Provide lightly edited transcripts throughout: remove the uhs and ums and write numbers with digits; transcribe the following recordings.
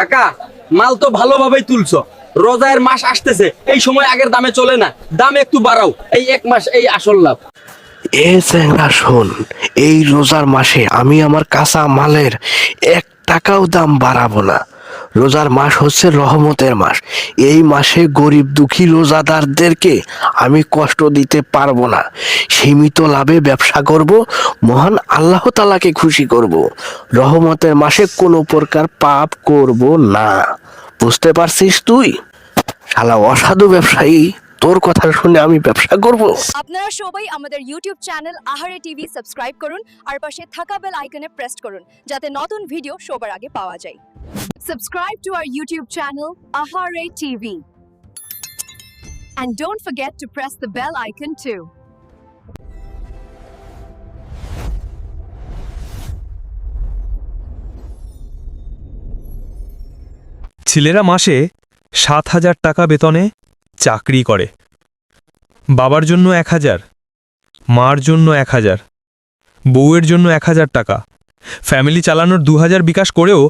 কাকা, মাল তো ভালোভাবেই তুলছো। রোজার মাস আসতেছে, এই সময় আগের দামে চলে না, দাম একটু বাড়াও। এই এক মাস এই আসল লাভ। এ চ্যাংড়া শোন, এই রোজার মাসে আমি আমার কাঁচা মালের 1 টাকাও দাম বাড়াবো না। রোজার মাস হচ্ছে রহমতের মাস। এই মাসে গরিব দুঃখী রোজাদারদেরকে আমি কষ্ট দিতে পারবো না। সীমিত লাভে ব্যবসা করব, মহান আল্লাহ তাআলাকে খুশি করব। রহমতের মাসে কোনো প্রকার পাপ করব না। বুঝতে পারছিস তুই? শালা অসাধু ব্যবসায়ী, তোর কথা শুনে আমি ব্যবসা করব? আপনারা সবাই আমাদের ইউটিউব চ্যানেল আহারে টিভি সাবস্ক্রাইব করুন আর পাশে থাকা বেল আইকনে প্রেস করুন যাতে নতুন ভিডিও সবার আগে পাওয়া যায়। Subscribe to our YouTube channel Ahare TV and don't forget to press the bell icon too. ছেলেরা মাসে 7,000 টাকা বেতনে চাকরি করে। বাবার জন্য 1,000, মার জন্য 1,000, বউয়ের জন্য 1,000 টাকা। ফ্যামিলি চালানোর 2,000 বিকাশ করেও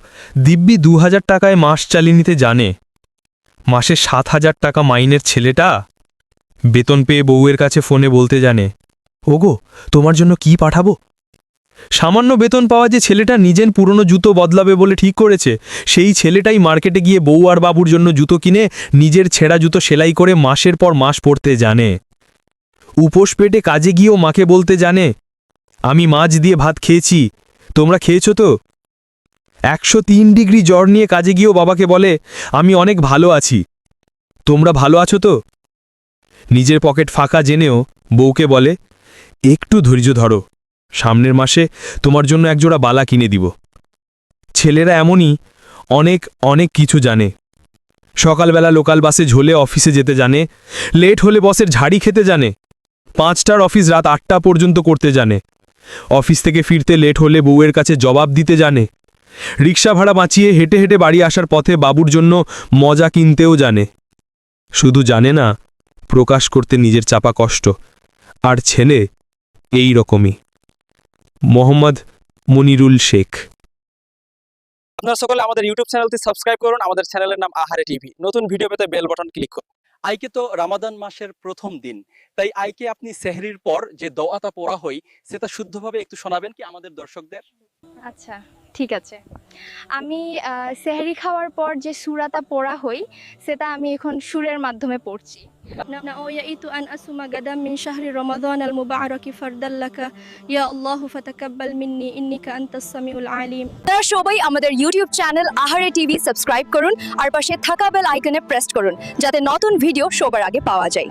দিব্যি 2,000 টাকায় মাস চালিয়ে নিতে জানে। মাসে 7,000 টাকা মাইনের ছেলেটা বেতন পেয়ে বউয়ের কাছে ফোনে বলতে জানে, ওগো তোমার জন্য কি পাঠাবো? সামান্য বেতন পাওয়া যে ছেলেটা নিজের পুরনো জুতো বদলাবে বলে ঠিক করেছে, সেই ছেলেটাই মার্কেটে গিয়ে বউ আর বাবুর জন্য জুতো কিনে নিজের ছেঁড়া জুতো সেলাই করে মাসের পর মাস পরতে জানে। উপোস পেটে কাজে গিয়েও মাকে বলতে জানে, আমি মাছ দিয়ে ভাত খেয়েছি, তোমরা খেয়েছো তো? 103 ডিগ্রি জ্বর নিয়ে কাজে গিয়েও বাবাকে বলে, আমি অনেক ভালো আছি, তোমরা ভালো আছো তো? নিজের পকেট ফাঁকা জেনেও বউকে বলে, একটু ধৈর্য ধরো, সামনের মাসে তোমার জন্য একজোড়া বালা কিনে দিব। ছেলেরা এমনই অনেক অনেক কিছু জানে। সকালবেলা লোকাল বাসে ঝোলে অফিসে যেতে জানে, লেট হলে বসের ঝাড়ি খেতে জানে, 5টার অফিস রাত 8টা পর্যন্ত করতে জানে, অফিস থেকে ফিরতে লেট হলে বউয়ের কাছে জবাব দিতে জানে, রিক্সা ভাড়া বাঁচিয়ে হেঁটে হেঁটে বাড়ি আসার পথে বাবুর জন্য মজা কিনতেও জানে। শুধু জানে না প্রকাশ করতে নিজের চাপা কষ্ট। আর ছেলে এই রকমই। মোহাম্মদ মনিরুল শেখ। আপনারা সকলে আমাদের ইউটিউব চ্যানেলটি সাবস্ক্রাইব করুন। আমাদের চ্যানেলের নাম আহারে টিভি। নতুন ভিডিও পেতে বেল বাটন ক্লিক করুন। আইকে তো রমাদান মাসের প্রথম দিন, তাই আইকে আপনি সেহরির পর যে দোয়াটা পড়া হয় সেটা শুদ্ধভাবে একটু শোনাবেন কি আমাদের দর্শকদের? আচ্ছা, ঠিক আছে। আমি সেহরি খাওয়ার পর যে সূরাটা পড়া হই সেটা আমি এখন সুরের মাধ্যমে পড়ছি। নাওয়াইতু আন আসুমা গাদাম মিন শাহরি রমাদান আল মুবারাক ফারদাল লাকা ইয়া আল্লাহু ফাতাকাব্বাল মিন্নি ইন্নাকা আনতাস সামিউল আলিম। আপনারা সবাই আমাদের ইউটিউব চ্যানেল আহারে টিভি সাবস্ক্রাইব করুন আর পাশে থাকা বেল আইকনে প্রেস করুন যাতে নতুন ভিডিও সবার আগে পাওয়া যায়।